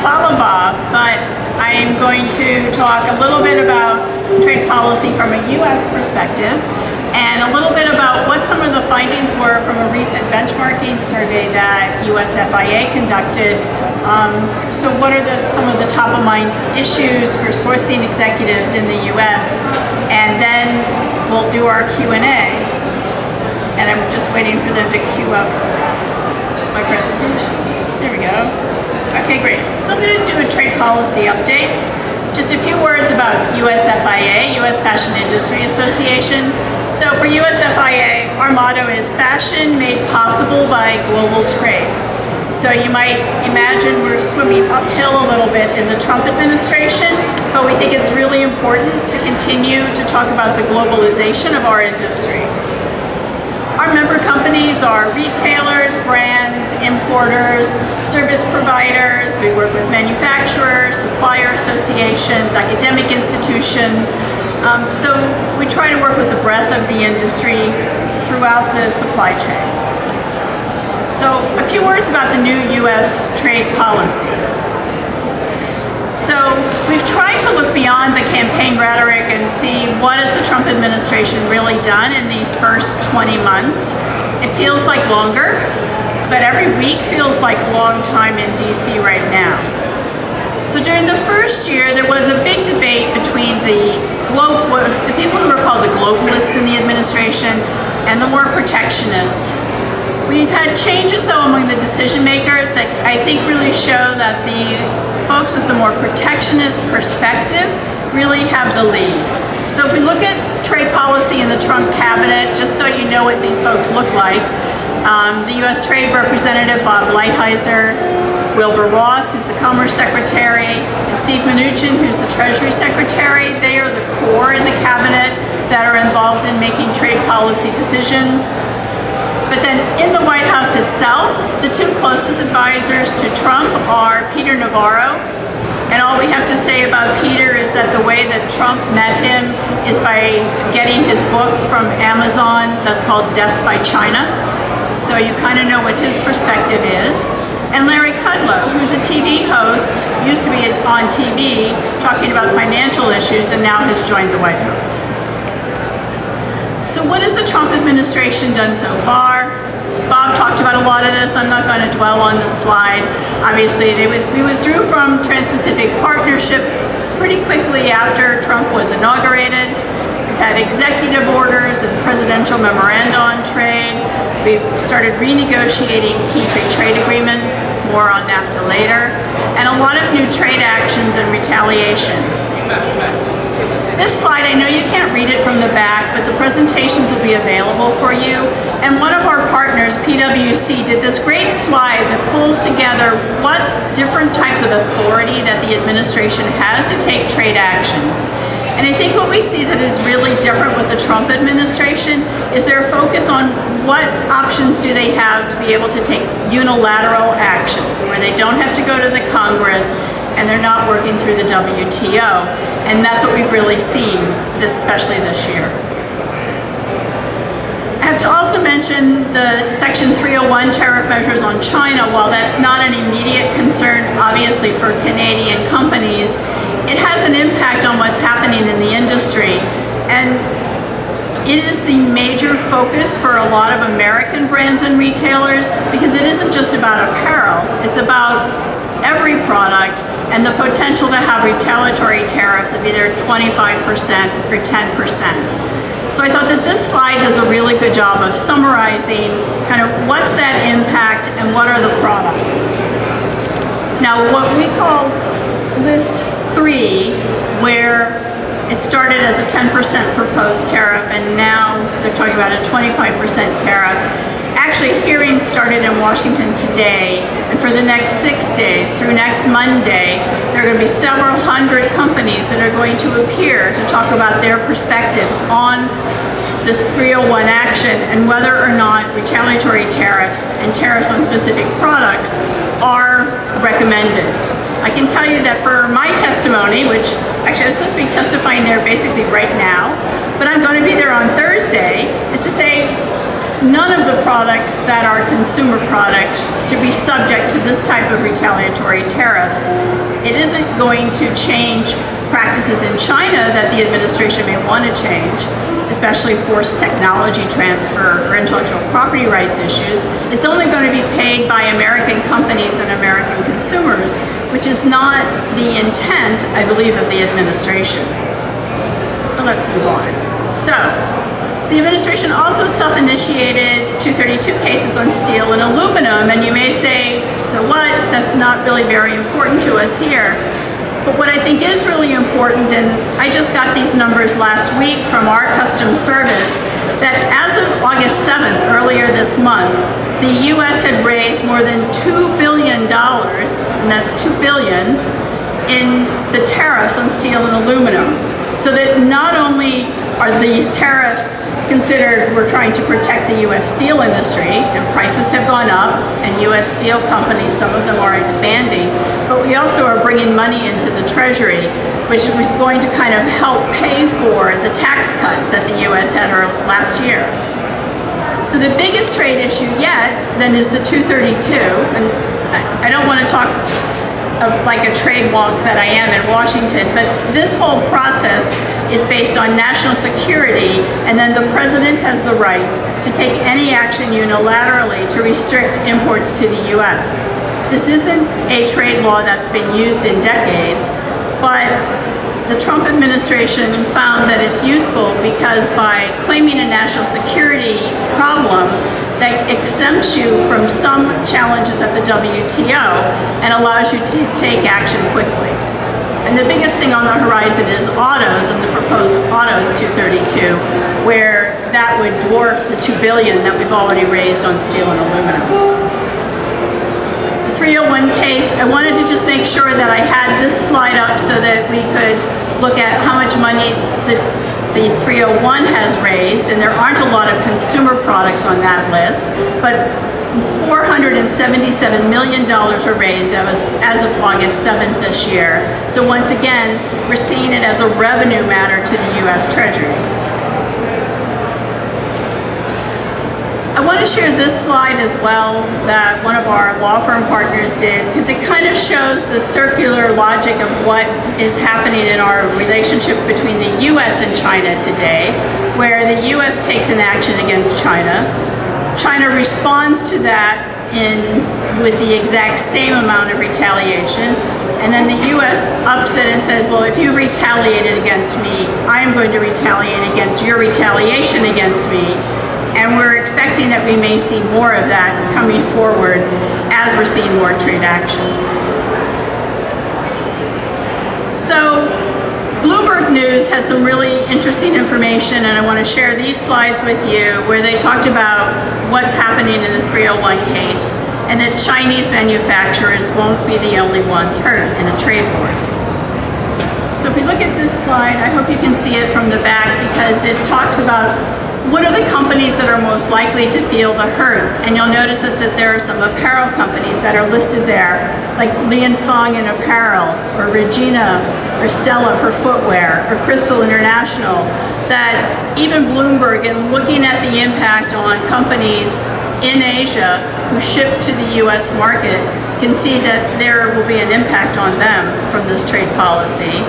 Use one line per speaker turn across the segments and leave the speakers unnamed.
follow Bob, but I'm going to talk a little bit about trade policy from a U.S. perspective and a little bit about what some of the findings were from a recent benchmarking survey that USFIA conducted. So what are some of the top of mind issues for sourcing executives in the U.S.? And then we'll do our Q&A. And I'm just waiting for them to queue up my presentation. There we go. Okay, great. So I'm going to do a trade policy update. Just a few words about USFIA, U.S. Fashion Industry Association. So for USFIA, our motto is fashion made possible by global trade. So you might imagine we're swimming uphill a little bit in the Trump administration, but we think it's really important to continue to talk about the globalization of our industry. Our member companies are retailers, brands, importers, service providers. We work with manufacturers, supplier associations, academic institutions. So we try to work with the breadth of the industry throughout the supply chain. So a few words about the new U.S. trade policy. So we've tried to look beyond the campaign rhetoric and see what has the Trump administration really done in these first 20 months. It feels like longer, but every week feels like a long time in DC right now. So during the first year, there was a big debate between the people who were called the globalists in the administration and the more protectionist. We've had changes, though, among the decision makers that I think really show that the folks with the more protectionist perspective really have the lead. So if we look at trade policy in the Trump cabinet, just so you know what these folks look like, the U.S. Trade Representative Bob Lighthizer, Wilbur Ross, who's the Commerce Secretary, and Steve Mnuchin, who's the Treasury Secretary. They are the core in the cabinet that are involved in making trade policy decisions. But then in the White House itself, the two closest advisors to Trump are Peter Navarro. And all we have to say about Peter is that the way that Trump met him is by getting his book from Amazon that's called Death by China. So you kind of know what his perspective is. And Larry Kudlow, who's a TV host, used to be on TV talking about financial issues and now has joined the White House. So what has the Trump administration done so far? Bob talked about a lot of this. I'm not going to dwell on this slide. Obviously, we withdrew from Trans-Pacific Partnership pretty quickly after Trump was inaugurated. We've had executive orders and presidential memoranda on trade. We've started renegotiating key free trade agreements, more on NAFTA later, and a lot of new trade actions and retaliation. This slide, I know you can't read it from the back, but the presentations will be available for you. And one of our partners, PwC, did this great slide that pulls together what's different types of authority that the administration has to take trade actions. And I think what we see that is really different with the Trump administration is their focus on what options do they have to be able to take unilateral action, where they don't have to go to the Congress and they're not working through the WTO. And that's what we've really seen, especially this year. I have to also mention the Section 301 tariff measures on China. While that's not an immediate concern, obviously, for Canadian companies, it has an impact on what's happening in the industry. And it is the major focus for a lot of American brands and retailers because it isn't just about apparel, it's about every product and the potential to have retaliatory tariffs of either 25% or 10%. So I thought that this slide does a really good job of summarizing kind of what's that impact and what are the products. Now what we call list 3, where it started as a 10% proposed tariff and now they're talking about a 25% tariff. Actually, hearings started in Washington today, and for the next 6 days, through next Monday, there are going to be several hundred companies that are going to appear to talk about their perspectives on this 301 action and whether or not retaliatory tariffs and tariffs on specific products are recommended. I can tell you that for my testimony, which actually I was supposed to be testifying there basically right now, but I'm going to be there on Thursday, is to say none of the products that are consumer products should be subject to this type of retaliatory tariffs. It isn't going to change practices in China that the administration may want to change, especially forced technology transfer or intellectual property rights issues. It's only going to be paid by American companies and American consumers, which is not the intent, I believe, of the administration. But let's move on. So, the administration also self-initiated 232 cases on steel and aluminum, and you may say, so what? That's not really very important to us here. But what I think is really important, and I just got these numbers last week from our customs service, that as of August 7th, earlier this month, the U.S. had raised more than $2 billion, and that's $2 billion, in the tariffs on steel and aluminum. So that not only are these tariffs considered, we're trying to protect the U.S. steel industry, and prices have gone up, and U.S. steel companies, some of them are expanding, but we also are bringing money into the Treasury, which was going to kind of help pay for the tax cuts that the U.S. had last year. So the biggest trade issue yet then is the 232, and I don't want to talk like a trade wonk that I am in Washington, but this whole process is based on national security, and then the president has the right to take any action unilaterally to restrict imports to the U.S. This isn't a trade law that's been used in decades, but the Trump administration found that it's useful because by claiming a national security problem that exempts you from some challenges at the WTO and allows you to take action quickly. And the biggest thing on the horizon is autos and the proposed autos 232, where that would dwarf the $2 billion that we've already raised on steel and aluminum. The 301 case, I wanted to just make sure that I had this slide up so that we could look at how much money the 301 has raised, and there aren't a lot of consumer products on that list, but $477 million were raised as of August 7th this year. So once again, we're seeing it as a revenue matter to the U.S. Treasury. I want to share this slide as well that one of our law firm partners did, because it kind of shows the circular logic of what is happening in our relationship between the U.S. and China today, where the U.S. takes an action against China. China responds to that with the exact same amount of retaliation, and then the U.S. ups it and says, well, if you've retaliated against me, I'm going to retaliate against your retaliation against me. And we're expecting that we may see more of that coming forward as we're seeing more trade actions. So Bloomberg News had some really interesting information, and I want to share these slides with you where they talked about what's happening in the 301 case and that Chinese manufacturers won't be the only ones hurt in a trade war. So if we look at this slide, I hope you can see it from the back because it talks about what are the companies that are most likely to feel the hurt? And you'll notice that there are some apparel companies that are listed there, like Li & Fung in apparel, or Regina, or Stella for footwear, or Crystal International, that even Bloomberg, in looking at the impact on companies in Asia who ship to the U.S. market, can see that there will be an impact on them from this trade policy.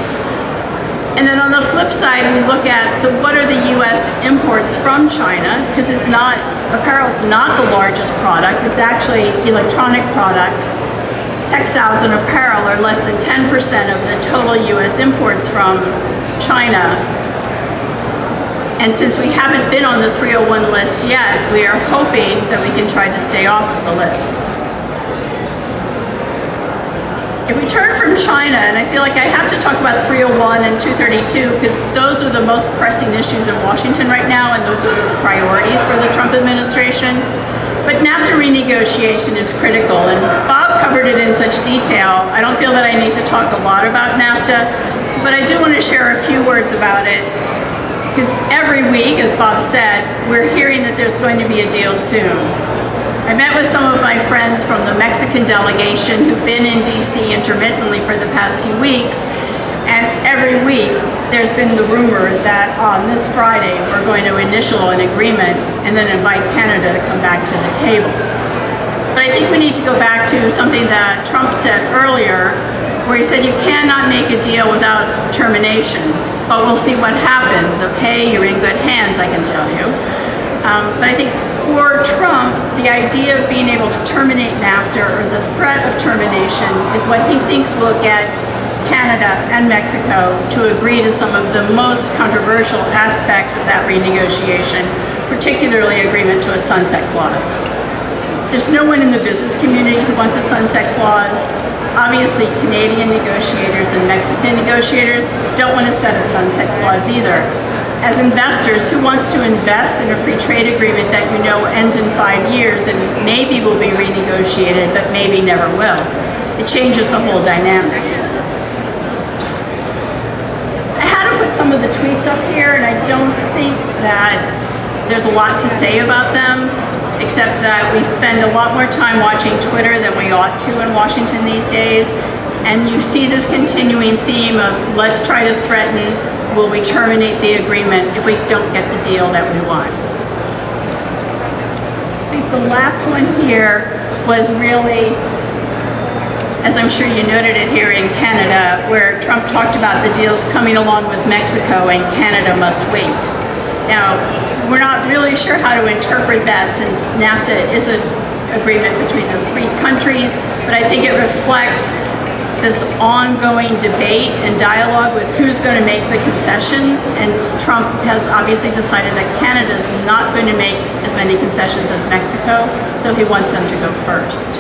And then on the flip side, we look at, so what are the U.S. imports from China? Because apparel's not the largest product, it's actually electronic products. Textiles and apparel are less than 10% of the total U.S. imports from China. And since we haven't been on the 301 list yet, we are hoping that we can try to stay off of the list. If we turn from China, and I feel like I have to talk about 301 and 232 because those are the most pressing issues in Washington right now, and those are the priorities for the Trump administration. But NAFTA renegotiation is critical, and Bob covered it in such detail. I don't feel that I need to talk a lot about NAFTA, but I do want to share a few words about it because every week, as Bob said, we're hearing that there's going to be a deal soon. I met with some of my friends from the Mexican delegation who've been in DC intermittently for the past few weeks, and every week there's been the rumor that on this Friday we're going to initial an agreement and then invite Canada to come back to the table. But I think we need to go back to something that Trump said earlier, where he said you cannot make a deal without termination, but we'll see what happens, okay? You're in good hands, I can tell you. But I think for Trump, the idea of being able to terminate NAFTA, or the threat of termination, is what he thinks will get Canada and Mexico to agree to some of the most controversial aspects of that renegotiation, particularly agreement to a sunset clause. There's no one in the business community who wants a sunset clause. Obviously, Canadian negotiators and Mexican negotiators don't want to set a sunset clause either. As investors, who wants to invest in a free trade agreement that you know ends in 5 years and maybe will be renegotiated, but maybe never will? It changes the whole dynamic. I had to put some of the tweets up here, and I don't think that there's a lot to say about them, except that we spend a lot more time watching Twitter than we ought to in Washington these days. And you see this continuing theme of let's try to threaten, will we terminate the agreement if we don't get the deal that we want. I think the last one here was really, as I'm sure you noted it here in Canada, where Trump talked about the deals coming along with Mexico and Canada must wait. Now, we're not really sure how to interpret that, since NAFTA is an agreement between the 3 countries, but I think it reflects this ongoing debate and dialogue with who's going to make the concessions, and Trump has obviously decided that Canada's not going to make as many concessions as Mexico, so he wants them to go first.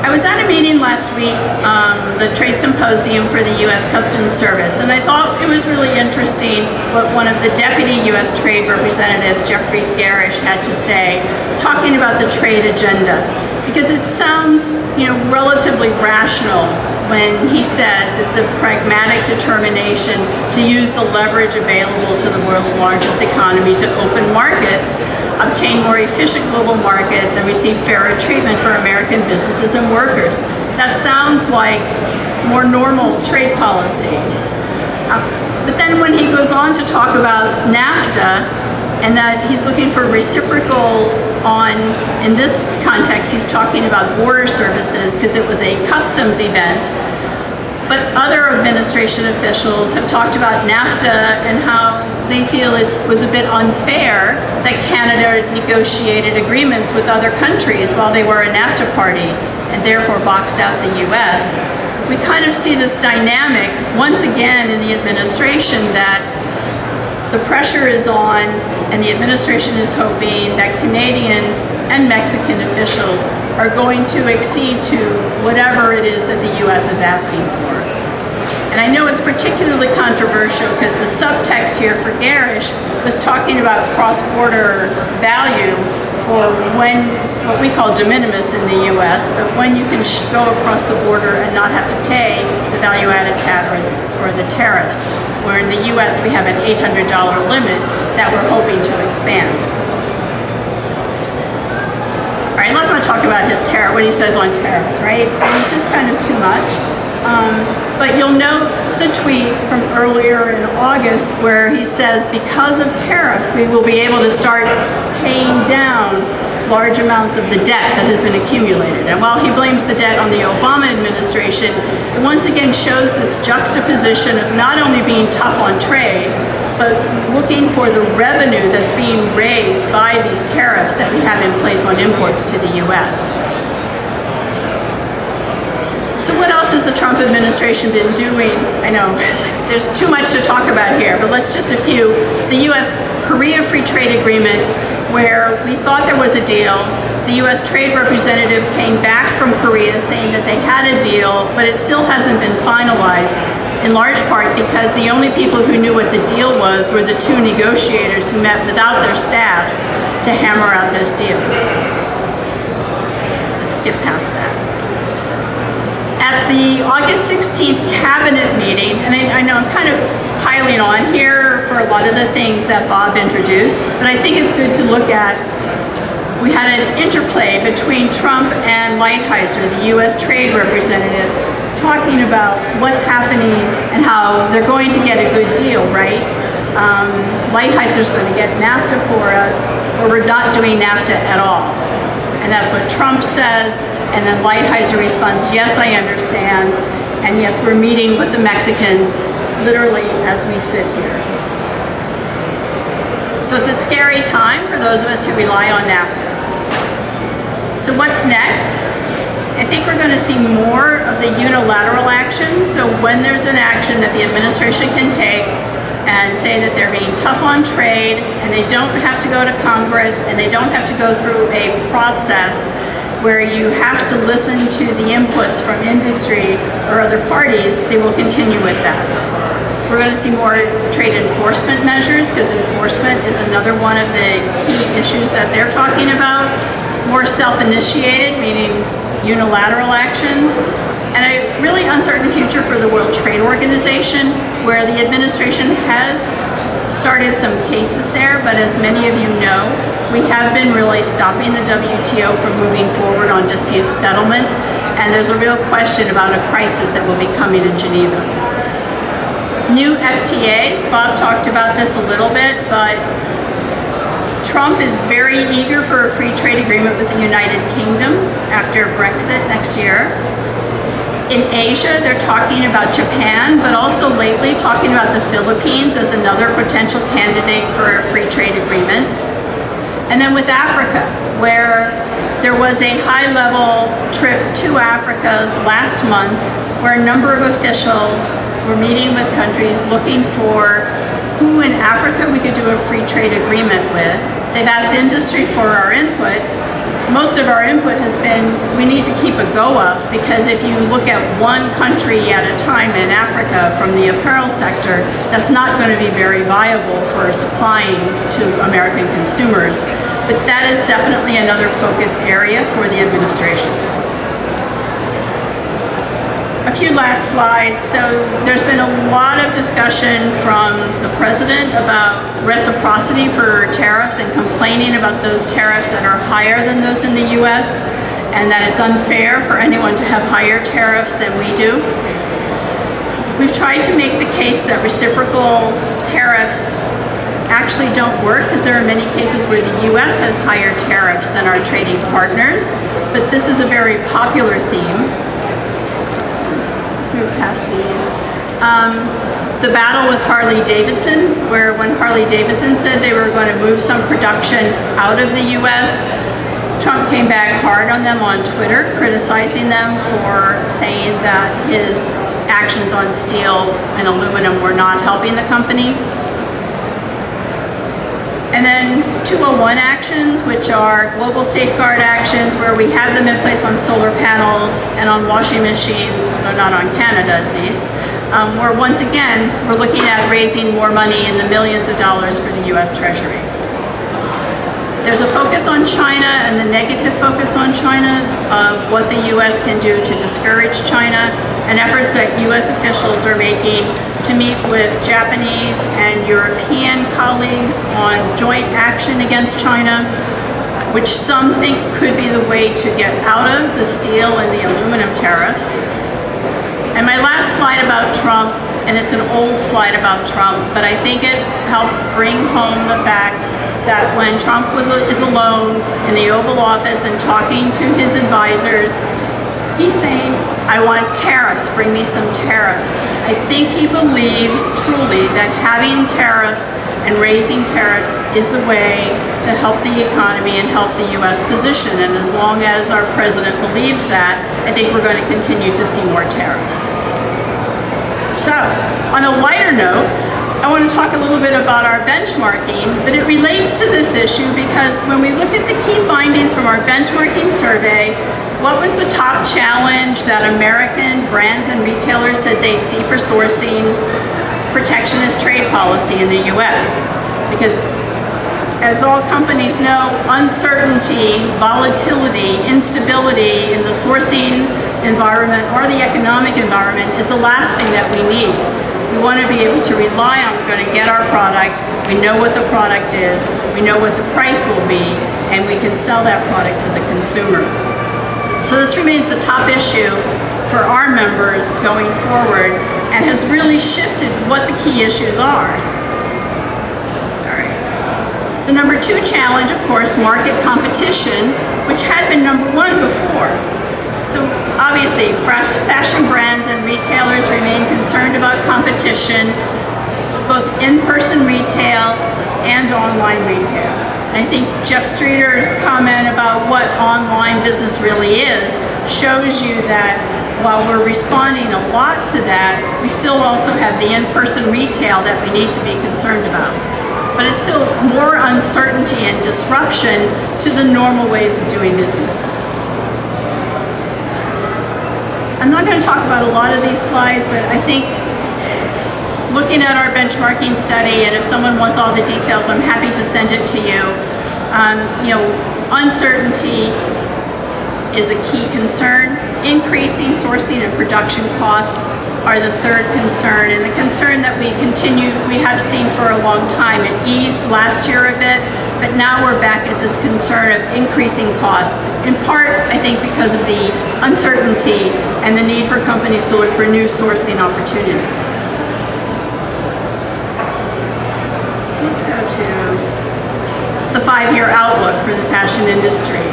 I was at a meeting last week, the Trade Symposium for the U.S. Customs Service, and I thought it was really interesting what one of the Deputy U.S. Trade Representatives, Jeffrey Garish, had to say, talking about the trade agenda. Because it sounds, relatively rational when he says it's a pragmatic determination to use the leverage available to the world's largest economy to open markets, obtain more efficient global markets, and receive fairer treatment for American businesses and workers. That sounds like more normal trade policy. But then when he goes on to talk about NAFTA, and that he's looking for reciprocal on, in this context, he's talking about border services because it was a customs event. But other administration officials have talked about NAFTA and how they feel it was a bit unfair that Canada negotiated agreements with other countries while they were a NAFTA party and therefore boxed out the US. We kind of see this dynamic once again in the administration, that the pressure is on, and the administration is hoping that Canadian and Mexican officials are going to accede to whatever it is that the U.S. is asking for. And I know it's particularly controversial because the subtext here for Garish was talking about cross-border value for when, what we call de minimis in the U.S., but when you can go across the border and not have to pay the value-added tax or the tariffs, where in the U.S. we have an $800 limit that we're hoping to expand. All right, let's not talk about his tariff, what he says on tariffs, right? It's just kind of too much. But you'll note the tweet from earlier in August where he says because of tariffs we will be able to start paying down large amounts of the debt that has been accumulated. And while he blames the debt on the Obama administration, it once again shows this juxtaposition of not only being tough on trade, but looking for the revenue that's being raised by these tariffs that we have in place on imports to the US. So what else has the Trump administration been doing? I know there's too much to talk about here, but let's just a few. The US-Korea Free Trade Agreement, where we thought there was a deal. The US Trade Representative came back from Korea saying that they had a deal, but it still hasn't been finalized, in large part because the only people who knew what the deal was were the 2 negotiators who met without their staffs to hammer out this deal. Let's skip past that. At the August 16th cabinet meeting, and I know I'm kind of piling on here for a lot of the things that Bob introduced, but I think it's good to look at, we had an interplay between Trump and Lighthizer, the US Trade Representative, talking about what's happening and how they're going to get a good deal, right? Lighthizer going to get NAFTA for us, or we're not doing NAFTA at all. And that's what Trump says, and then Lighthizer responds, yes, I understand, and yes, we're meeting with the Mexicans literally as we sit here. So it's a scary time for those of us who rely on NAFTA. So what's next? I think we're going to see more of the unilateral action. So when there's an action that the administration can take and say that they're being tough on trade and they don't have to go to Congress and they don't have to go through a process where you have to listen to the inputs from industry or other parties, they will continue with that. We're going to see more trade enforcement measures, because enforcement is another one of the key issues that they're talking about. More self-initiated, meaning unilateral actions, and a really uncertain future for the World Trade Organization, where the administration has started some cases there, but as many of you know, we have been really stopping the WTO from moving forward on dispute settlement, and there's a real question about a crisis that will be coming in Geneva. New FTAs, Bob talked about this a little bit, but Trump is very eager for a free trade agreement with the United Kingdom after Brexit next year. In Asia, they're talking about Japan, but also lately talking about the Philippines as another potential candidate for a free trade agreement. And then with Africa, where there was a high-level trip to Africa last month, where a number of officials were meeting with countries looking for who in Africa we could do a free trade agreement with. They've asked industry for our input. Most of our input has been, we need to keep a go-up, because if you look at one country at a time in Africa from the apparel sector, that's not going to be very viable for supplying to American consumers. But that is definitely another focus area for the administration. A few last slides. So there's been a lot of discussion from the president about reciprocity for tariffs and complaining about those tariffs that are higher than those in the US, and that it's unfair for anyone to have higher tariffs than we do. We've tried to make the case that reciprocal tariffs actually don't work, because there are many cases where the US has higher tariffs than our trading partners, but this is a very popular theme. Move past these. The battle with Harley-Davidson, where when Harley-Davidson said they were going to move some production out of the US, Trump came back hard on them on Twitter, criticizing them for saying that his actions on steel and aluminum were not helping the company. And then 201 actions, which are global safeguard actions, where we have them in place on solar panels and on washing machines, though not on Canada at least, where once again, we're looking at raising more money in the millions of dollars for the US Treasury. There's a focus on China and the negative focus on China of what the US can do to discourage China, and efforts that US officials are making to meet with Japanese and European colleagues on joint action against China, which some think could be the way to get out of the steel and the aluminum tariffs. And my last slide about Trump, and it's an old slide about Trump, but I think it helps bring home the fact that when Trump is alone in the Oval Office and talking to his advisors, he's saying, I want tariffs, bring me some tariffs. I think he believes truly that having tariffs and raising tariffs is the way to help the economy and help the US position. And as long as our president believes that, I think we're going to continue to see more tariffs. So, on a lighter note, I want to talk a little bit about our benchmarking, but it relates to this issue because when we look at the key findings from our benchmarking survey, what was the top challenge that American brands and retailers said they see for sourcing protectionist trade policy in the US? Because as all companies know, uncertainty, volatility, instability in the sourcing environment or the economic environment is the last thing that we need. We want to be able to rely on, we're going to get our product, we know what the product is, we know what the price will be, and we can sell that product to the consumer. So this remains the top issue for our members going forward, and has really shifted what the key issues are. All right. The number 2 challenge, of course, market competition, which had been number 1 before. So obviously, fashion brands and retailers remain concerned about competition, both in-person retail and online retail. And I think Jeff Streeter's comment about what online business really is shows you that while we're responding a lot to that, we still also have the in-person retail that we need to be concerned about. But it's still more uncertainty and disruption to the normal ways of doing business. I'm not going to talk about a lot of these slides, but I think looking at our benchmarking study, and if someone wants all the details, I'm happy to send it to you. Uncertainty is a key concern. Increasing sourcing and production costs are the 3rd concern, and the concern that we have seen for a long time. It eased last year a bit, but now we're back at this concern of increasing costs, in part, I think, because of the uncertainty and the need for companies to look for new sourcing opportunities. Let's go to the 5-year outlook for the fashion industry.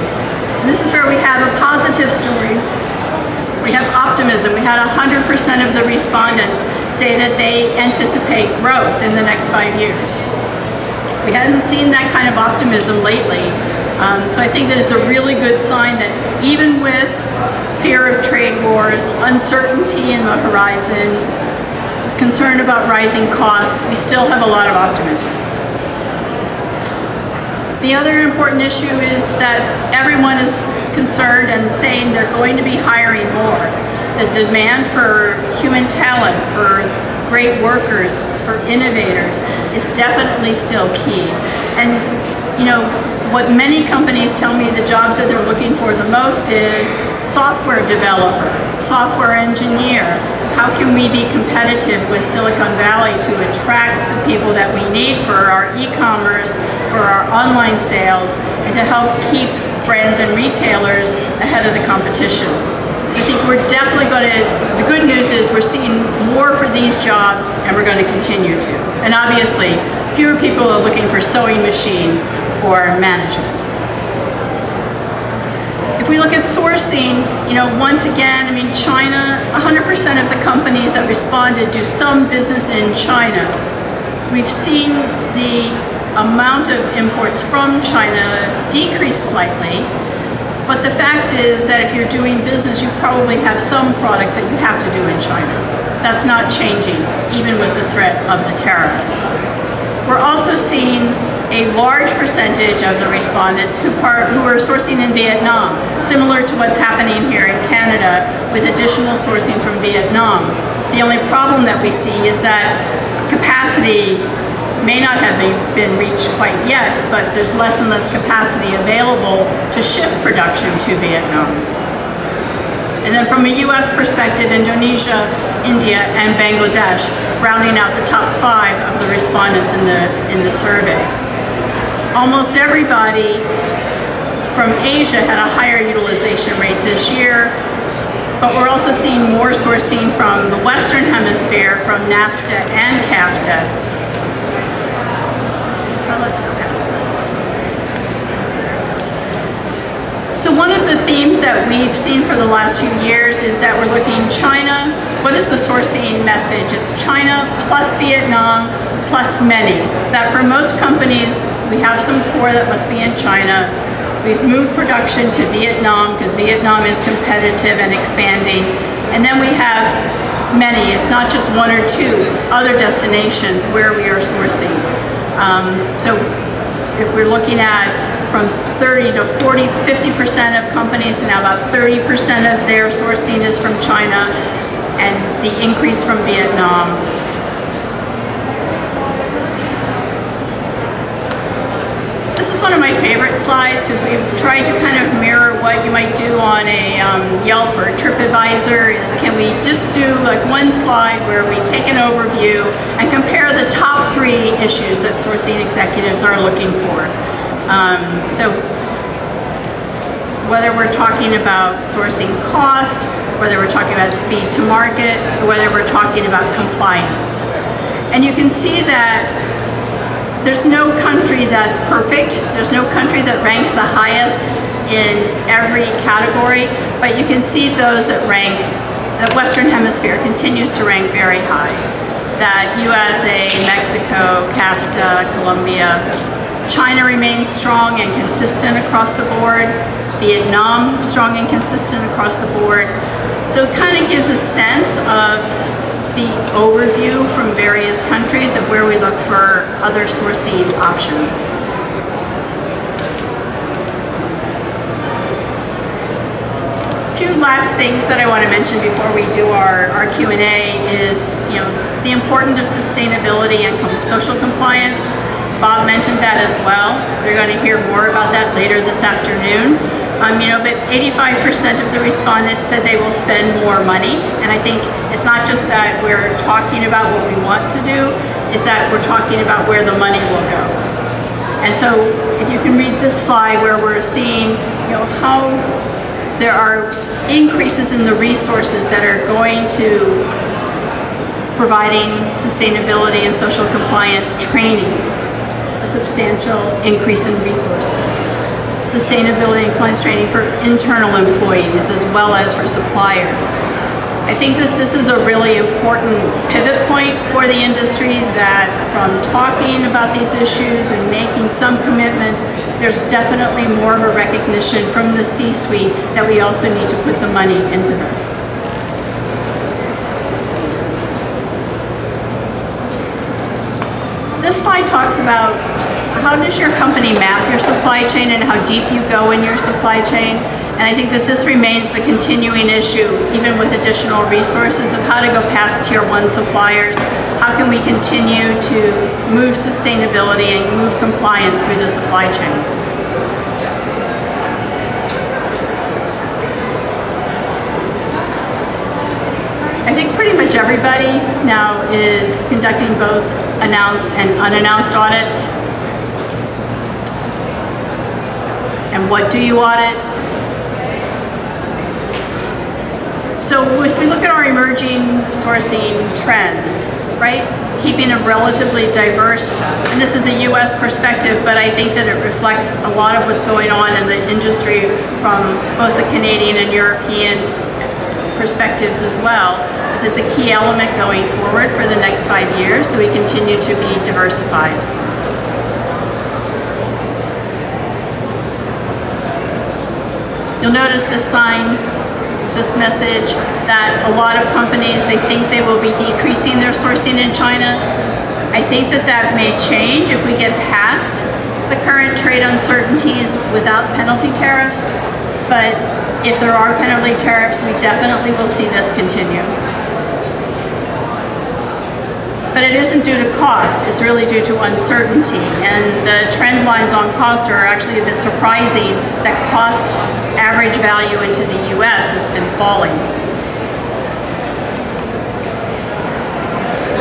And this is where we have a positive story. We have optimism. We had 100% of the respondents say that they anticipate growth in the next 5 years. We hadn't seen that kind of optimism lately. So I think that it's a really good sign that even with fear of trade wars, uncertainty in the horizon, concern about rising costs, we still have a lot of optimism. The other important issue is that everyone is concerned and saying they're going to be hiring more. The demand for human talent, for great workers, for innovators is definitely still key. And what many companies tell me the jobs that they're looking for the most is software developer, software engineer. How can we be competitive with Silicon Valley to attract the people that we need for our e-commerce, for our online sales, and to help keep brands and retailers ahead of the competition? So I think we're definitely going to, the good news is we're seeing more for these jobs, and we're going to continue to. And obviously, fewer people are looking for sewing machine or management. If we look at sourcing, once again, China, 100% of the companies that responded do some business in China. We've seen the amount of imports from China decrease slightly, but the fact is that if you're doing business, you probably have some products that you have to do in China. That's not changing, even with the threat of the tariffs. We're also seeing a large percentage of the respondents who are sourcing in Vietnam, similar to what's happening here in Canada with additional sourcing from Vietnam. The only problem that we see is that capacity may not have been reached quite yet, but there's less and less capacity available to shift production to Vietnam. And then from a US perspective, Indonesia, India, and Bangladesh rounding out the top 5 of the respondents in the survey. Almost everybody from Asia had a higher utilization rate this year, but we're also seeing more sourcing from the Western Hemisphere, from NAFTA and CAFTA. Well, let's go past this one. So one of the themes that we've seen for the last few years is that we're looking China. What is the sourcing message? It's China plus Vietnam plus many. That for most companies, we have some core that must be in China. We've moved production to Vietnam because Vietnam is competitive and expanding. And then we have many, it's not just 1 or 2 other destinations where we are sourcing. So if we're looking at from 30 to 40, 50% of companies to now about 30% of their sourcing is from China, and the increase from Vietnam. This is one of my favorite slides because we've tried to kind of mirror what you might do on a Yelp or TripAdvisor. Is can we just do like one slide where we take an overview and compare the top 3 issues that sourcing executives are looking for. So whether we're talking about sourcing cost, whether we're talking about speed to market, or whether we're talking about compliance. And you can see that there's no country that's perfect. There's no country that ranks the highest in every category, but you can see those that rank, the Western Hemisphere continues to rank very high. That USA, Mexico, CAFTA, Colombia. China remains strong and consistent across the board. Vietnam, strong and consistent across the board. So it kind of gives a sense of the overview from various countries of where we look for other sourcing options. A few last things that I want to mention before we do our Q&A is, the importance of sustainability and social compliance. Bob mentioned that as well. We're going to hear more about that later this afternoon. But 85% of the respondents said they will spend more money, and I think it's not just that we're talking about what we want to do, it's that we're talking about where the money will go. And so if you can read this slide where we're seeing how there are increases in the resources that are going to providing sustainability and social compliance training, a substantial increase in resources. Sustainability and compliance training for internal employees as well as for suppliers. I think that this is a really important pivot point for the industry, that from talking about these issues and making some commitments, there's definitely more of a recognition from the C-suite that we also need to put the money into this. This slide talks about how does your company map your supply chain and how deep you go in your supply chain. And I think that this remains the continuing issue, even with additional resources, of how to go past tier 1 suppliers. How can we continue to move sustainability and move compliance through the supply chain? I think pretty much everybody now is conducting both announced and unannounced audits. And what do you audit? So if we look at our emerging sourcing trends, right? Keeping a relatively diverse, and this is a US perspective, but I think that it reflects a lot of what's going on in the industry from both the Canadian and European perspectives as well, is it's a key element going forward for the next 5 years that we continue to be diversified. You'll notice this sign, this message, that a lot of companies, they think they will be decreasing their sourcing in China. I think that that may change if we get past the current trade uncertainties without penalty tariffs. But if there are penalty tariffs, we definitely will see this continue. But it isn't due to cost, it's really due to uncertainty. And the trend lines on cost are actually a bit surprising, that cost average value into the US has been falling.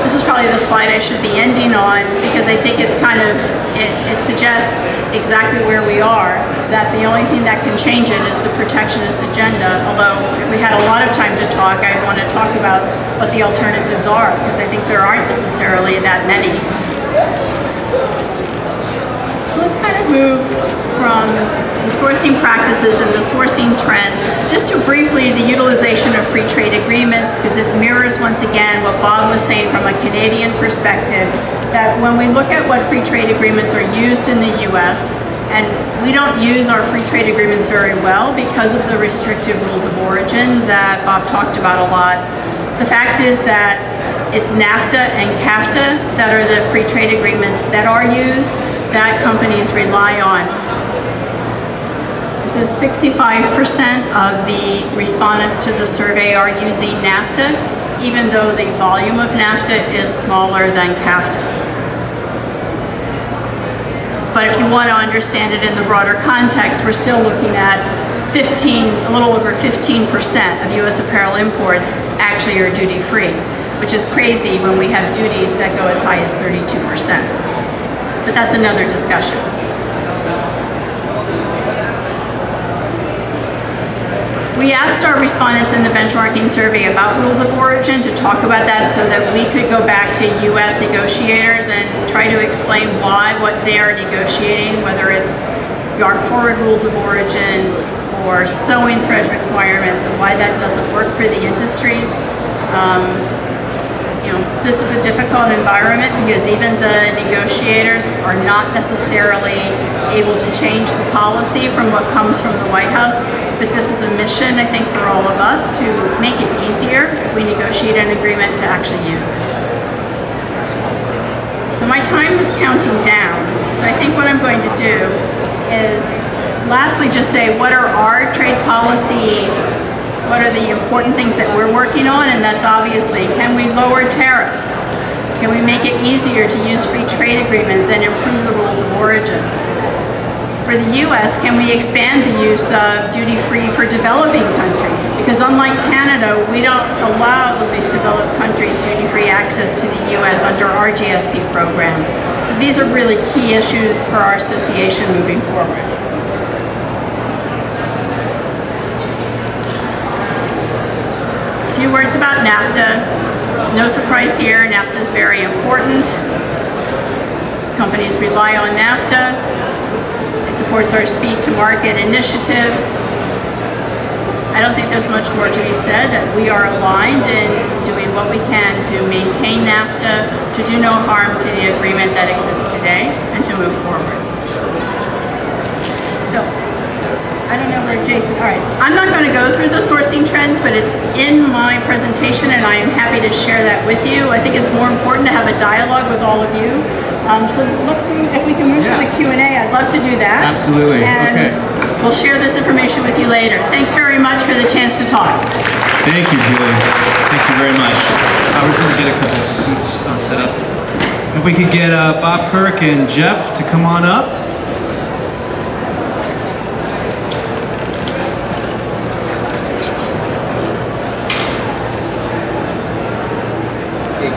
This is probably the slide I should be ending on, because I think it's kind of, it suggests exactly where we are, that the only thing that can change it is the protectionist agenda. Although if we had a lot of time to talk, I'd want to talk about what the alternatives are, because I think there aren't necessarily that many. So let's kind of move from the sourcing practices and the sourcing trends just to briefly the utilization of free trade agreements, because it mirrors once again what Bob was saying from a Canadian perspective, that when we look at what free trade agreements are used in the US, and we don't use our free trade agreements very well because of the restrictive rules of origin that Bob talked about a lot. The fact is that it's NAFTA and CAFTA that are the free trade agreements that are used, that companies rely on. So 65% of the respondents to the survey are using NAFTA, even though the volume of NAFTA is smaller than CAFTA. But if you want to understand it in the broader context, we're still looking at a little over 15% of US apparel imports actually are duty-free, which is crazy when we have duties that go as high as 32%. But that's another discussion. We asked our respondents in the benchmarking survey about rules of origin to talk about that so that we could go back to US negotiators and try to explain why what they are negotiating, whether it's yard forward rules of origin or sewing thread requirements, and why that doesn't work for the industry. This is a difficult environment because even the negotiators are not necessarily able to change the policy from what comes from the White House, but this is a mission, I think, for all of us to make it easier if we negotiate an agreement to actually use it. So my time is counting down, so I think what I'm going to do is lastly just say what are our trade policy, what are the important things that we're working on, and that's obviously, can we lower tariffs? Can we make it easier to use free trade agreements and improve the rules of origin? For the US, can we expand the use of duty-free for developing countries? Because unlike Canada, we don't allow the least developed countries duty-free access to the US under our GSP program. So these are really key issues for our association moving forward. A few words about NAFTA. No surprise here, NAFTA is very important. Companies rely on NAFTA. It supports our speed to market initiatives. I don't think there's much more to be said, that we are aligned in doing what we can to maintain NAFTA, to do no harm to the agreement that exists today, and to move forward. So, I don't know where Jason, all right. I'm not going to go through the sourcing trends, but it's in my presentation and I am happy to share that with you. I think it's more important to have a dialogue with all of you. So let's move, if we can move to the Q&A, I'd love to do that.
Absolutely,
and we'll share this information with you later. Thanks very much for the chance to talk.
Thank you, Julie. Thank you very much. I was going to get a couple seats set up. If we could get Bob Kirk and Jeff to come on up.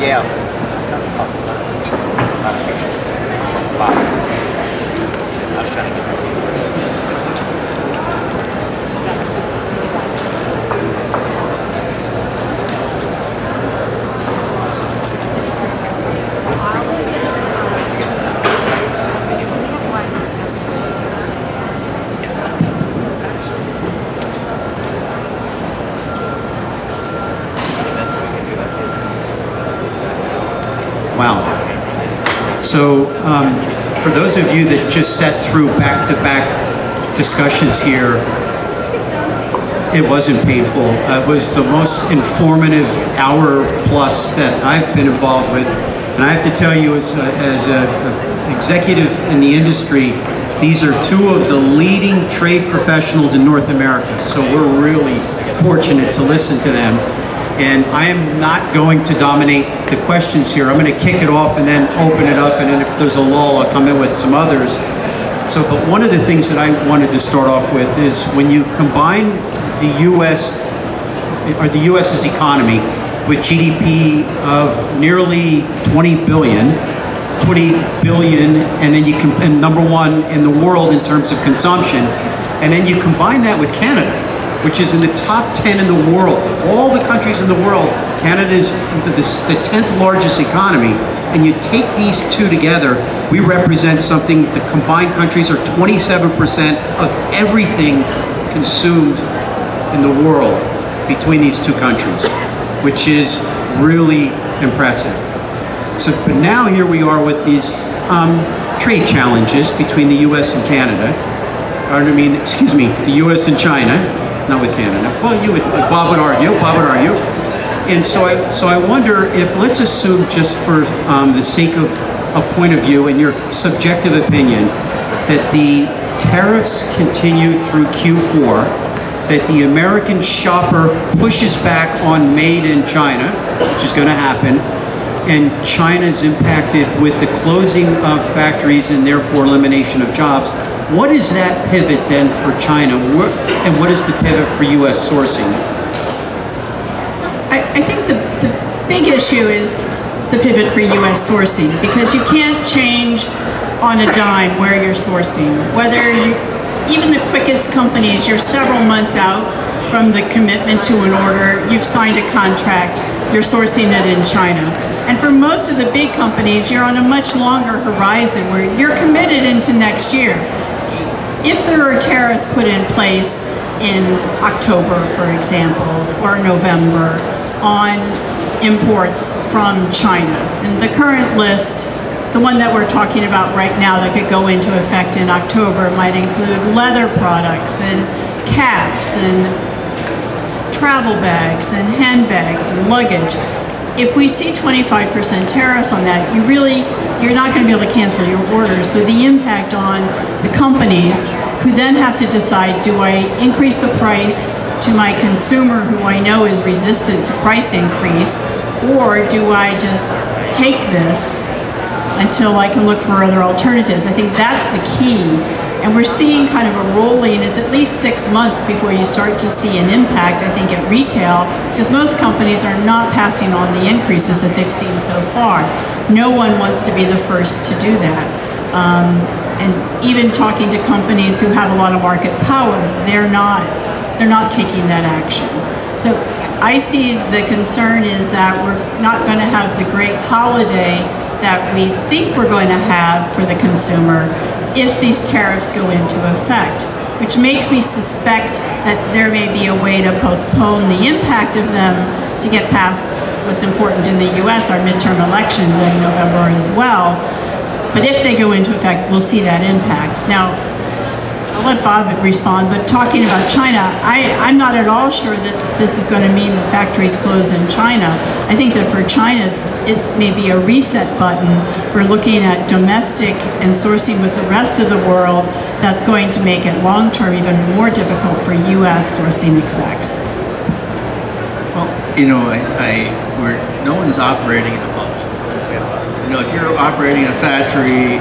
Yeah.
Wow. So for those of you that just sat through back-to-back discussions here, it wasn't painful. It was the most informative hour plus that I've been involved with. And I have to tell you, as an executive in the industry, these are two of the leading trade professionals in North America. So we're really fortunate to listen to them. And I am not going to dominate the questions here. I'm going to kick it off and then open it up, and then if there's a lull, I'll come in with some others. So, but one of the things that I wanted to start off with is when you combine the U.S. or the U.S.'s economy with GDP of nearly 20 billion, and then you can, and #1 in the world in terms of consumption, and then you combine that with Canada, which is in the top 10 in the world. All the countries in the world, Canada is the 10th largest economy, and you take these two together, we represent something, the combined countries are 27% of everything consumed in the world between these two countries, which is really impressive. So, but now here we are with these trade challenges between the US and Canada, or I mean, excuse me, the US and China, not with Canada. Well, you would, Bob would argue. And so I wonder if, let's assume just for the sake of a point of view and your subjective opinion, that the tariffs continue through Q4, that the American shopper pushes back on made in China, which is going to happen, and China is impacted with the closing of factories and therefore elimination of jobs. What is that pivot then for China, and what is the pivot for U.S. sourcing?
So I think the big issue is the pivot for U.S. sourcing, because you can't change on a dime where you're sourcing. Whether you, even the quickest companies, you're several months out from the commitment to an order, you've signed a contract, you're sourcing it in China. And for most of the big companies, you're on a much longer horizon where you're committed into next year. If there are tariffs put in place in October, for example, or November on imports from China, and the current list, the one that we're talking about right now that could go into effect in October, might include leather products and caps and travel bags and handbags and luggage. If we see 25% tariffs on that, you're not going to be able to cancel your orders. So the impact on the companies who then have to decide, do I increase the price to my consumer who I know is resistant to price increase, or do I just take this until I can look for other alternatives? I think that's the key. And we're seeing kind of a rolling, it's at least 6 months before you start to see an impact, I think, at retail, because most companies are not passing on the increases that they've seen so far. No one wants to be the first to do that. And even talking to companies who have a lot of market power, they're not taking that action. So I see the concern is that we're not going to have the great holiday that we think we're going to have for the consumer if these tariffs go into effect, which makes me suspect that there may be a way to postpone the impact of them to get past what's important in the US, our midterm elections in November as well. But if they go into effect, we'll see that impact. Now, I'll let Bob respond, but talking about China, I'm not at all sure that this is going to mean the factories close in China. I think that for China, it may be a reset button for looking at domestic and sourcing with the rest of the world that's going to make it long-term even more difficult for US sourcing execs.
Well, you know, no one's operating in a bubble. You know, if you're operating a factory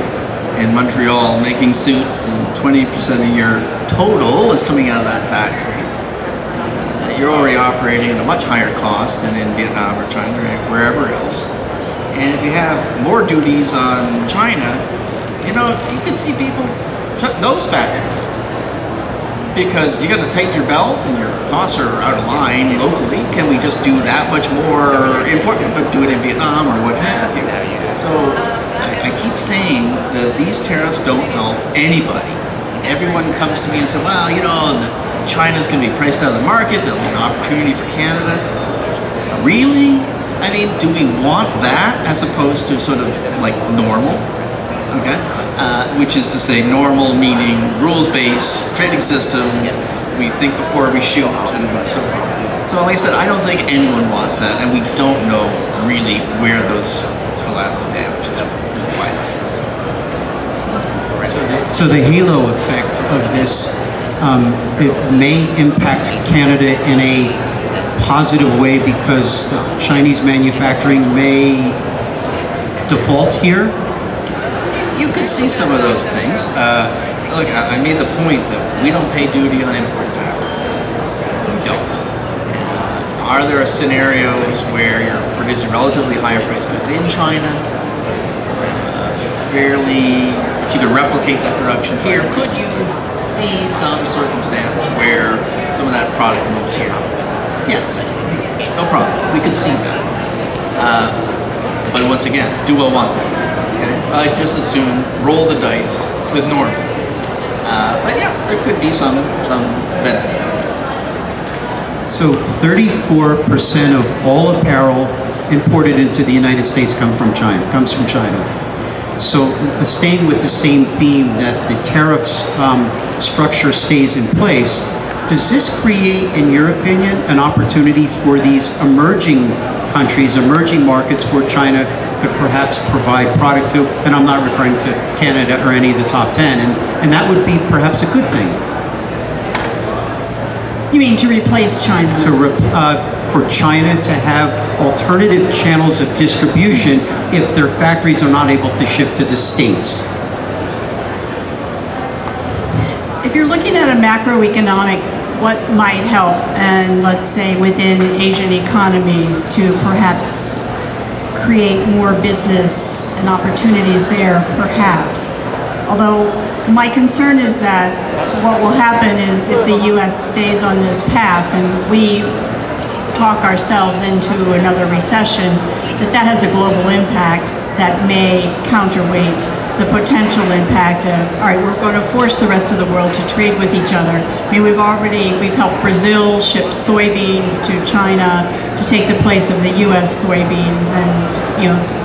in Montreal making suits and 20% of your total is coming out of that factory, you're already operating at a much higher cost than in Vietnam or China or wherever else. And if you have more duties on China, you know, you could see people shut those factories because you got to tighten your belt and your costs are out of line locally. Can we just do that much more important, but do it in Vietnam or what have you? So I keep saying that these tariffs don't help anybody. Everyone comes to me and says, well, you know, China's going to be priced out of the market, there'll be an opportunity for Canada. Really? I mean, do we want that as opposed to sort of like normal? Okay? Which is to say normal meaning rules-based, trading system, we think before we shoot and so forth. So like I said, I don't think anyone wants that, and we don't know really where those collateral damages will find themselves.
So the halo effect of this, it may impact Canada in a positive way because the Chinese manufacturing may default here?
You could see some of those things. Look, I made the point that we don't pay duty on imported fabrics. We don't. Are there scenarios where you're producing relatively higher priced goods in China? If you could replicate that production here, could you see some circumstance where some of that product moves here? Yes, no problem. We could see that. But once again, do I want that? Okay? I'd just assume roll the dice with normal. But yeah, there could be some benefits out of it.
So 34% of all apparel imported into the United States comes from China. So staying with the same theme that the tariffs structure stays in place, does this create, in your opinion, an opportunity for these emerging countries, emerging markets where China could perhaps provide product to, and I'm not referring to Canada or any of the top 10, and that would be perhaps a good thing?
You mean to replace China?
For China to have alternative channels of distribution if their factories are not able to ship to the States.
If you're looking at a macroeconomic, what might help, and let's say within Asian economies to perhaps create more business and opportunities there, perhaps. Although My concern is that what will happen is if the U.S. stays on this path and we talk ourselves into another recession, that has a global impact that may counterweight the potential impact of, all right, we're going to force the rest of the world to trade with each other. I mean, we've helped Brazil ship soybeans to China to take the place of the U.S. soybeans, and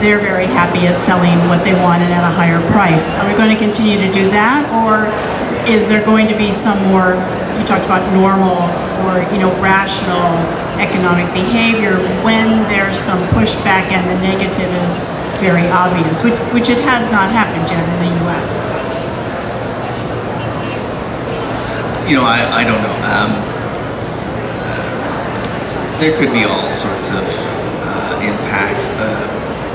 they're very happy at selling what they wanted at a higher price. Are we going to continue to do that, or is there going to be some more, you talked about normal or rational economic behavior when there's some pushback and the negative is very obvious, which it has not happened yet in the U.S.
I don't know. There could be all sorts of impact.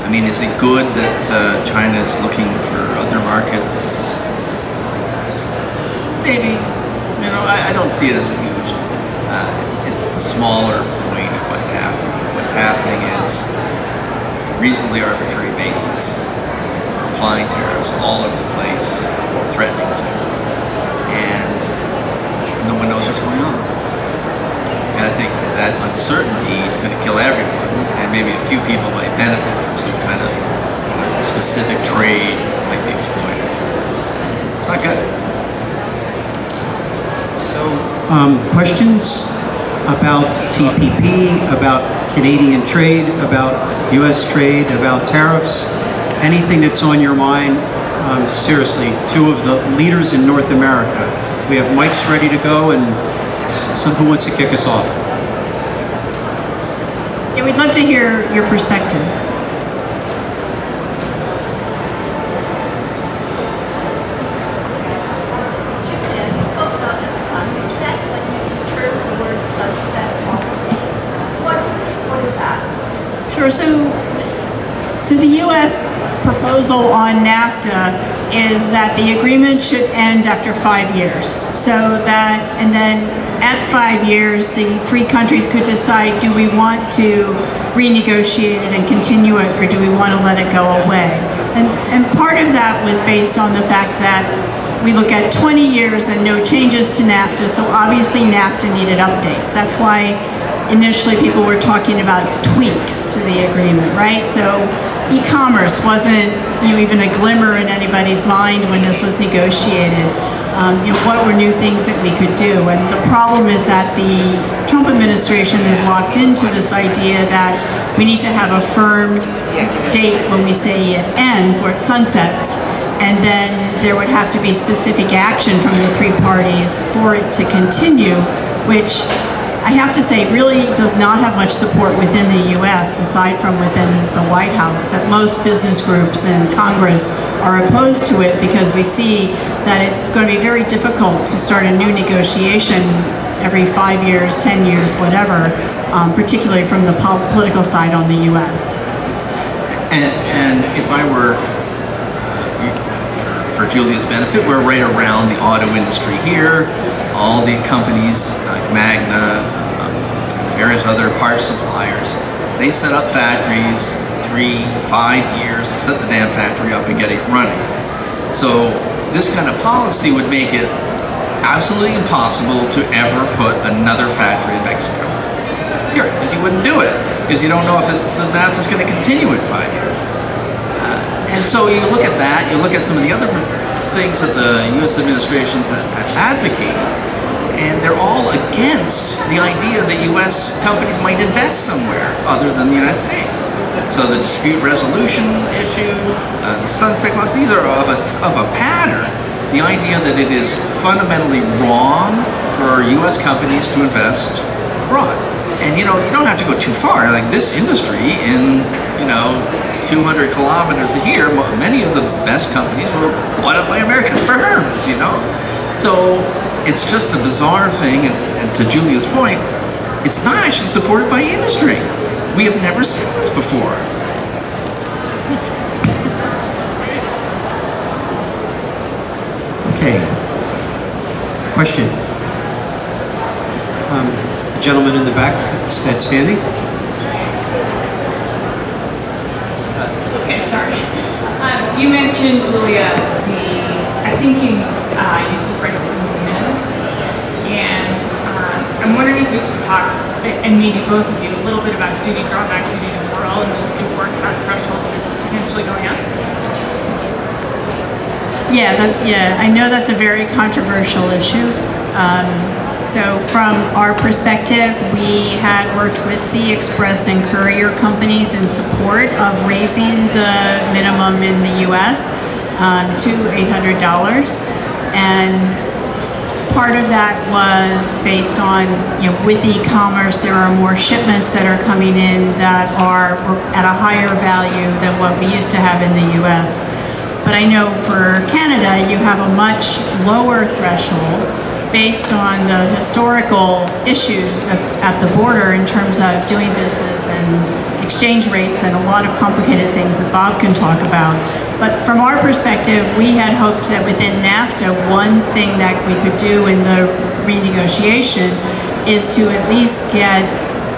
I mean, is it good that China is looking for other markets? Maybe. I don't see it as a huge. It's the smaller point of what's happening. What's happening is reasonably arbitrary basis, applying tariffs all over the place, or threatening to, and no one knows what's going on. And I think that uncertainty is going to kill everyone, and maybe a few people might benefit from some kind of specific trade that might be exploited. It's not good.
So, questions about TPP, about Canadian trade, about U.S. trade, about tariffs, anything that's on your mind? Seriously, two of the leaders in North America. We have mics ready to go, and who wants to kick us off?
Yeah, we'd love to hear your perspectives.
Julia, you spoke about a sunset, but you termed the word sunset policy. What is that?
Sure. So the U.S. proposal on NAFTA is that the agreement should end after 5 years. And then at 5 years, the three countries could decide, do we want to renegotiate it and continue it, or do we want to let it go away? And part of that was based on the fact that we look at 20 years and no changes to NAFTA, so obviously NAFTA needed updates. That's why initially people were talking about tweaks to the agreement, right? So e-commerce wasn't even a glimmer in anybody's mind when this was negotiated. What were new things that we could do? And the problem is that the Trump administration is locked into this idea that we need to have a firm date when we say it ends, where it sunsets, and then there would have to be specific action from the three parties for it to continue, which I have to say really does not have much support within the U.S. aside from within the White House, that most business groups and Congress are opposed to it because we see that it's going to be very difficult to start a new negotiation every 5 years, 10 years, whatever, particularly from the political side on the U.S.
And if I were, for Julia's benefit, we're right around the auto industry here. All the companies like Magna and the various other parts suppliers, they set up factories 3, 5 years to set the damn factory up and get it running. So this kind of policy would make it absolutely impossible to ever put another factory in Mexico. Period, because you wouldn't do it, because you don't know if the NAFTA is going to continue in 5 years. And so you look at that, you look at some of the other things that the U.S. administrations have advocated, and they're all against the idea that U.S. companies might invest somewhere other than the United States. So the dispute resolution issue, the sunset clause, these are of a pattern. The idea that it is fundamentally wrong for U.S. companies to invest abroad. And you don't have to go too far. Like this industry in 200 kilometers here, many of the best companies were bought up by American firms, So it's just a bizarre thing, and to Julia's point, it's not actually supported by industry. We have never seen this before.
Okay. Question. The gentleman in the back that's standing.
Okay, sorry. You mentioned, Julia, the I'm thinking use the phrase de minimis, and I'm wondering if we could talk, and maybe both of you, a little bit about duty drawback, duty deferral, and those imports, that threshold potentially going up.
Yeah, I know that's a very controversial issue. So from our perspective, we had worked with the express and courier companies in support of raising the minimum in the US to $800. And part of that was based on, with e-commerce, there are more shipments that are coming in that are at a higher value than what we used to have in the US. But I know for Canada, you have a much lower threshold based on the historical issues at the border in terms of doing business and exchange rates and a lot of complicated things that Bob can talk about. But from our perspective, we had hoped that within NAFTA, one thing that we could do in the renegotiation is to at least get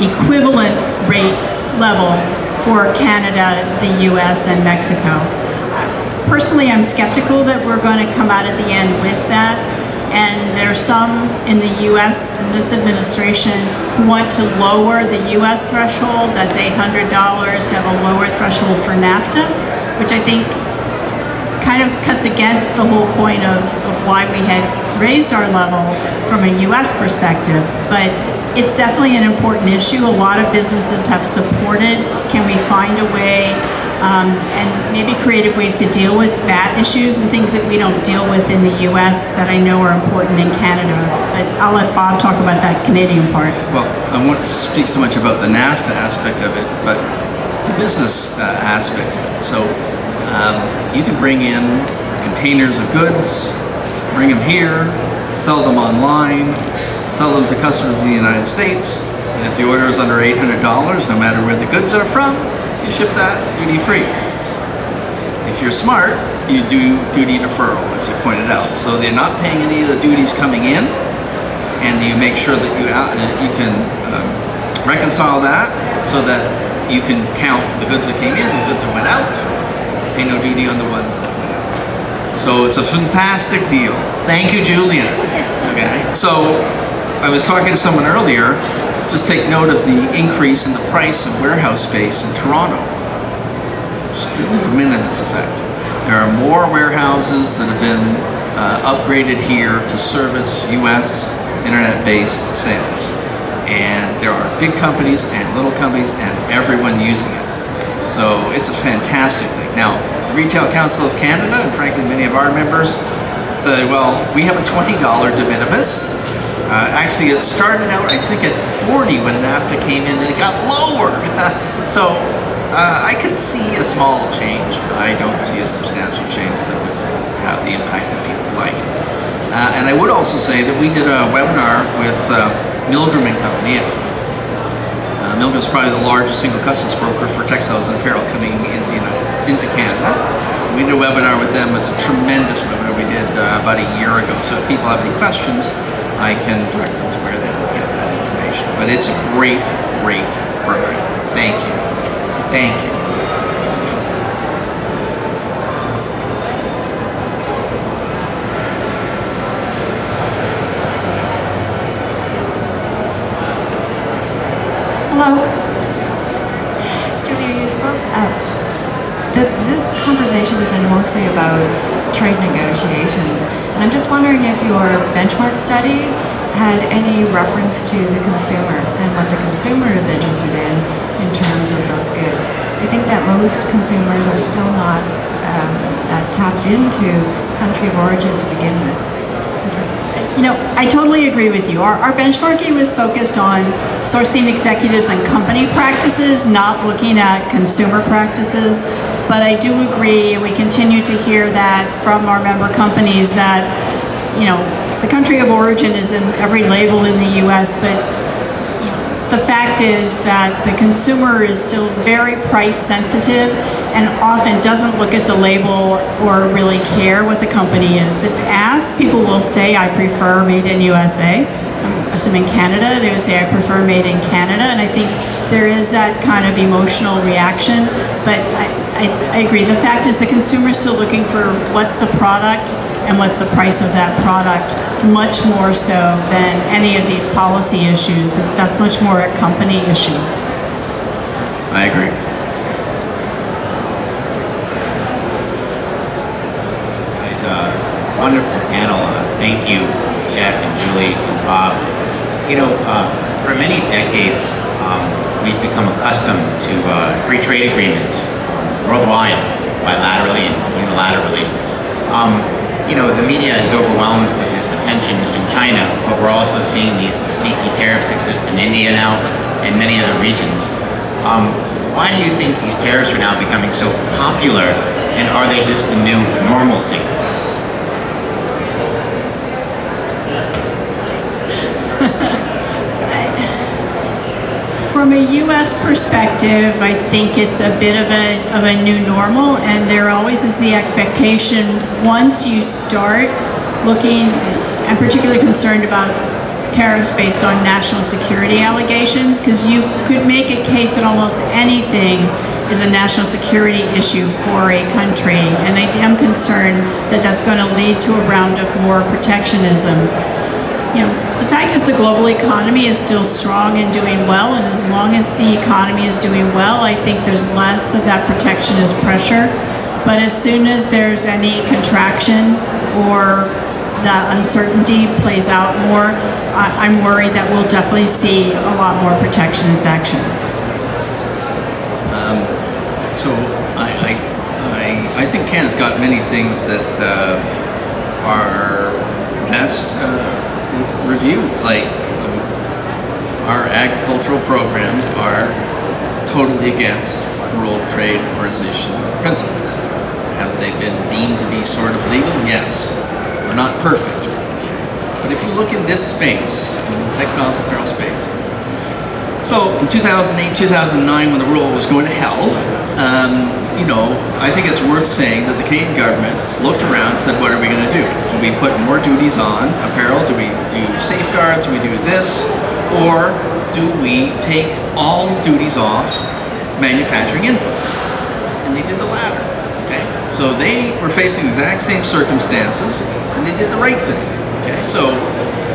equivalent rates levels for Canada, the US, and Mexico. Personally, I'm skeptical that we're going to come out at the end with that. And there's some in the US, in this administration, who want to lower the US threshold, that's $800, to have a lower threshold for NAFTA, which I think kind of cuts against the whole point of why we had raised our level from a US perspective. But it's definitely an important issue. A lot of businesses have supported, can we find a way, and maybe creative ways to deal with VAT issues and things that we don't deal with in the US that I know are important in Canada. But I'll let Bob talk about that Canadian part.
Well, I won't speak so much about the NAFTA aspect of it, but the business aspect of it. So you can bring in containers of goods, bring them here, sell them online, sell them to customers in the United States, and if the order is under $800, no matter where the goods are from, you ship that duty-free. If you're smart, you do duty deferral, as you pointed out. So they're not paying any of the duties coming in, and you make sure that you can reconcile that so that you can count the goods that came in, the goods that went out, pay no duty on the ones that went out. So it's a fantastic deal. Thank you, Julia. Okay, so I was talking to someone earlier. Just take note of the increase in the price of warehouse space in Toronto. Just the de minimis effect. There are more warehouses that have been upgraded here to service US internet-based sales. And there are big companies and little companies and everyone using it. So it's a fantastic thing. Now, the Retail Council of Canada, and frankly many of our members, say, well, we have a $20 de minimis. Actually, it started out, I think, at 40 when NAFTA came in, and it got lower. So I could see a small change. I don't see a substantial change that would have the impact that people like. And I would also say that we did a webinar with Milgram and Company. Milgram is probably the largest single customs broker for textiles and apparel coming into Canada. We did a webinar with them. It was a tremendous webinar we did about a year ago. So if people have any questions, I can direct them to where they can get that information. But it's a great, great program. Thank you. Thank you.
Hello. Julie, you spoke this conversation has been mostly about trade negotiations. And I'm just wondering if your benchmark study had any reference to the consumer and what the consumer is interested in terms of those goods. I think that most consumers are still not that tapped into country of origin to begin with.
I totally agree with you. Our benchmarking was focused on sourcing executives and company practices, not looking at consumer practices. But I do agree, and we continue to hear that from our member companies that, the country of origin is in every label in the US, but the fact is that the consumer is still very price sensitive and often doesn't look at the label or really care what the company is. If asked, people will say, I prefer made in USA. I'm assuming Canada, they would say, I prefer made in Canada. And I think there is that kind of emotional reaction. But I agree. The fact is the consumer is still looking for what's the product and what's the price of that product, much more so than any of these policy issues. That's much more a company issue.
I agree.
It's a wonderful panel. Thank you, Jeff and Julie and Bob. You know, for many decades, we've become accustomed to free trade agreements worldwide, bilaterally and unilaterally. You know, the media is overwhelmed with this attention in China, but we're also seeing these sneaky tariffs exist in India now and many other regions. Why do you think these tariffs are now becoming so popular, and are they just the new normalcy?
From a U.S. perspective, I think it's a bit of a new normal, and there always is the expectation once you start looking, I'm particularly concerned about tariffs based on national security allegations, because you could make a case that almost anything is a national security issue for a country, and I am concerned that that's going to lead to a round of more protectionism. You know, the fact is the global economy is still strong and doing well, and as long as the economy is doing well, I think there's less of that protectionist pressure. But as soon as there's any contraction or that uncertainty plays out more, I'm worried that we'll definitely see a lot more protectionist actions.
So I think Canada's got many things that are best reviewed. Like our agricultural programs are totally against World Trade Organization principles. Have they been deemed to be sort of legal? Yes. We're not perfect. But if you look in this space, in the textiles apparel space, so in 2008, 2009, when the world was going to hell, you know, I think it's worth saying that the Canadian government looked around and said, what are we going to do? Do we put more duties on apparel? Do we do safeguards? Do we do this? Or do we take all duties off manufacturing inputs? And they did the latter, okay? So they were facing the exact same circumstances, and they did the right thing, okay? So,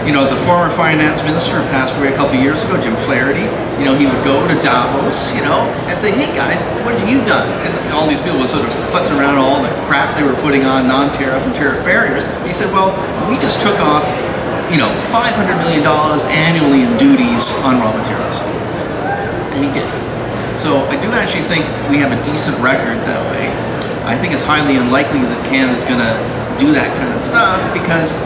you know, the former finance minister who passed away a couple of years ago, Jim Flaherty, you know, he would go to Davos, you know, and say, hey guys, what have you done? And all these people would sort of futz around all the crap they were putting on non-tariff and tariff barriers. And he said, well, we just took off, you know, $500 million annually in duties on raw materials. And he did. So I do actually think we have a decent record that way. I think it's highly unlikely that Canada's going to do that kind of stuff because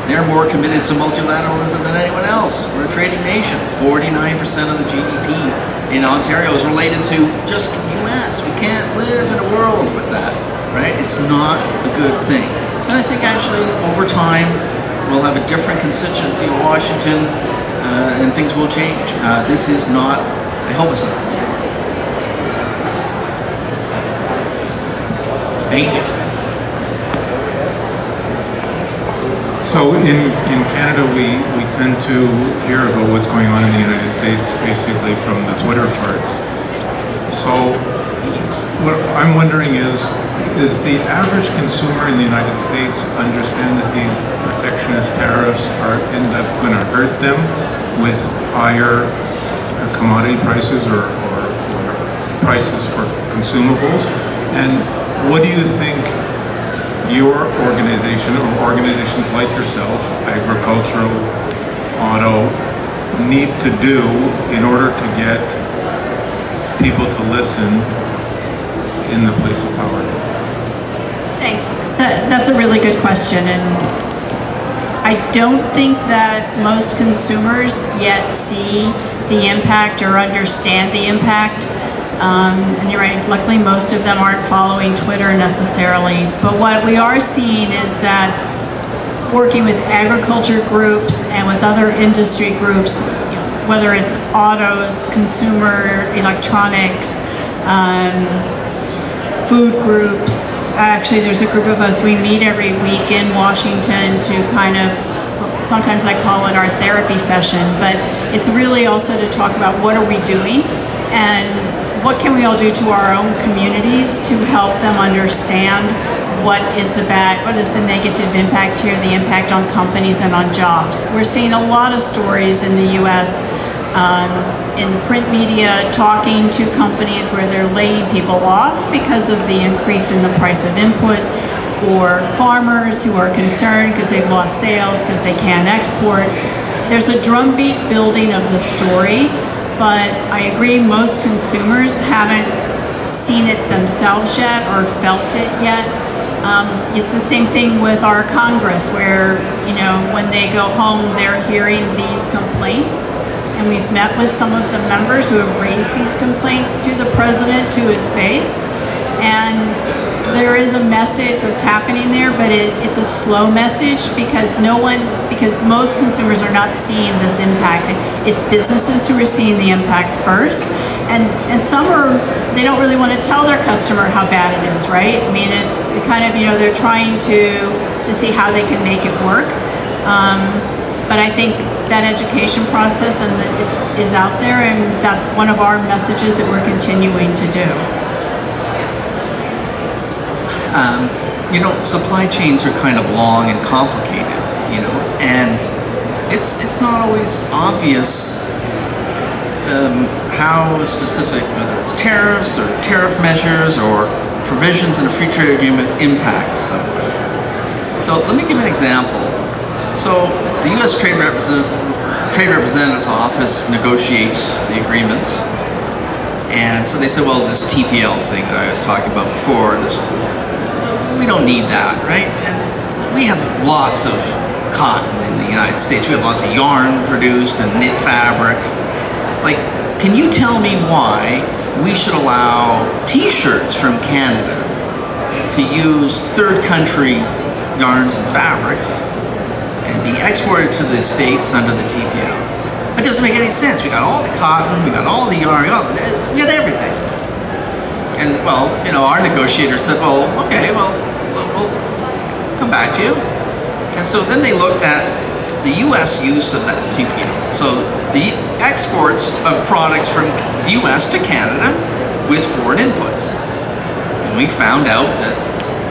they're more committed to multilateralism than anyone else. We're a trading nation. 49% of the GDP in Ontario is related to just the US. We can't live in a world with that, right? It's not a good thing. And I think actually over time we'll have a different constituency in Washington and things will change. This is not, I hope it's not.
Thank you.
So in Canada, we tend to hear about what's going on in the United States basically from the Twitter farts. So what I'm wondering is the average consumer in the United States understand that these protectionist tariffs are end up going to hurt them with higher commodity prices or prices for consumables? And what do you think your organization or organizations like yourself, agricultural, auto, need to do in order to get people to listen in the place of power?
Thanks. That's a really good question, and I don't think that most consumers yet see the impact or understand the impact. And you're right, luckily most of them aren't following Twitter necessarily, but what we are seeing is that working with agriculture groups and with other industry groups, whether it's autos, consumer electronics, food groups. Actually, there's a group of us, we meet every week in Washington to kind of, sometimes I call it our therapy session, but it's really also to talk about what are we doing, and what can we all do to our own communities to help them understand what is the negative impact here, the impact on companies and on jobs. We're seeing a lot of stories in the US, in the print media, talking to companies where they're laying people off because of the increase in the price of inputs, or farmers who are concerned because they've lost sales because they can't export. There's a drumbeat building of the story, but I agree most consumers haven't seen it themselves yet or felt it yet. It's the same thing with our Congress, where, you know, when they go home, they're hearing these complaints. And we've met with some of the members who have raised these complaints to the president, to his face. And there is a message that's happening there, but it's a slow message because most consumers are not seeing this impact. It's businesses who are seeing the impact first. And some they don't really want to tell their customer how bad it is, right? I mean, it's kind of, you know, they're trying to see how they can make it work. But I think that education process is out there, and that's one of our messages that we're continuing to do.
You know, supply chains are kind of long and complicated, you know, and it's not always obvious how specific, whether it's tariffs or tariff measures or provisions in a free trade agreement impacts someone. So let me give an example. So the U.S. Trade Representative's Office negotiates the agreements, and so they said, well, this TPL thing that I was talking about before, we don't need that, right? And we have lots of cotton in the United States. We have lots of yarn produced and knit fabric. Like, can you tell me why we should allow t-shirts from Canada to use third country yarns and fabrics and be exported to the States under the TPL? It doesn't make any sense. We got all the cotton, we got all the yarn, we got everything. And, well, you know, our negotiator said, well, okay, well, we'll come back to you. And so then they looked at the U.S. use of that TPL. So the exports of products from the U.S. to Canada with foreign inputs. And we found out that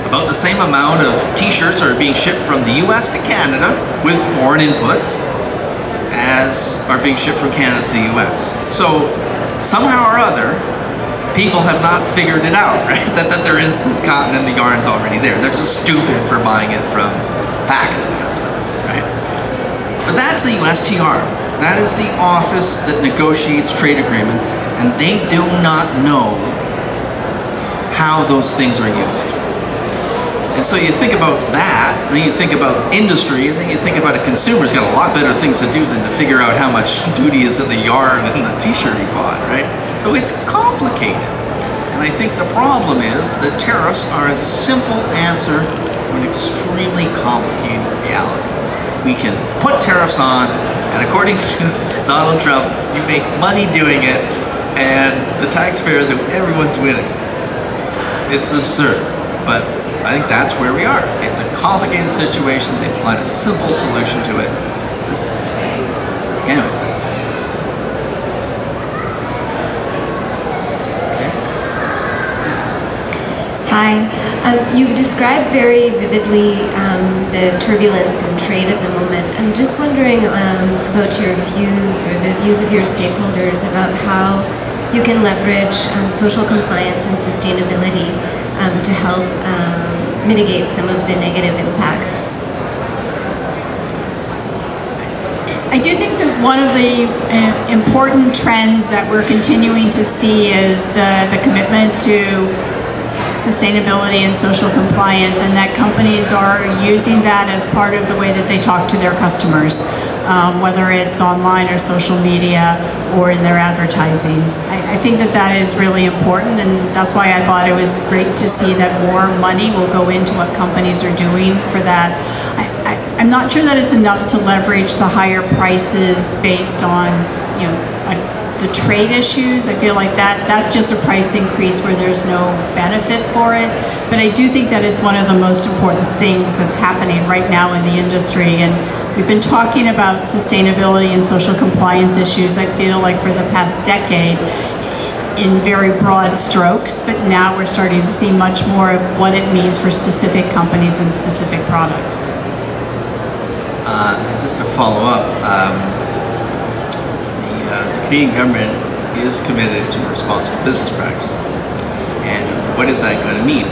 about the same amount of t-shirts are being shipped from the U.S. to Canada with foreign inputs as are being shipped from Canada to the U.S. So somehow or other, people have not figured it out, right? That there is this cotton and the yarn's already there. They're just stupid for buying it from Pakistan or something, right? But that's the USTR. That is the office that negotiates trade agreements, and they do not know how those things are used. And so you think about that, then you think about industry, and then you think about a consumer's got a lot better things to do than to figure out how much duty is in the yarn and the t-shirt he bought, right? So it's complicated. And I think the problem is that tariffs are a simple answer to an extremely complicated reality. We can put tariffs on, and according to Donald Trump, you make money doing it, and the taxpayers, everyone's winning. It's absurd, but I think that's where we are. It's a complicated situation. They applied a simple solution to it. Anyway.
Hi. You've described very vividly the turbulence in trade at the moment. I'm just wondering about your views or the views of your stakeholders about how you can leverage social compliance and sustainability to help mitigate some of the negative impacts.
I do think that one of the important trends that we're continuing to see is the commitment to sustainability and social compliance, and that companies are using that as part of the way that they talk to their customers, whether it's online or social media or in their advertising. I think that that is really important, and that's why I thought it was great to see that more money will go into what companies are doing for that. I'm not sure that it's enough to leverage the higher prices based on, you know, the trade issues. I feel like that's just a price increase where there's no benefit for it. But I do think that it's one of the most important things that's happening right now in the industry. And we've been talking about sustainability and social compliance issues, I feel like, for the past decade. in very broad strokes, but now we're starting to see much more of what it means for specific companies and specific products.
Just to follow up, the Canadian government is committed to responsible business practices. And what is that going to mean?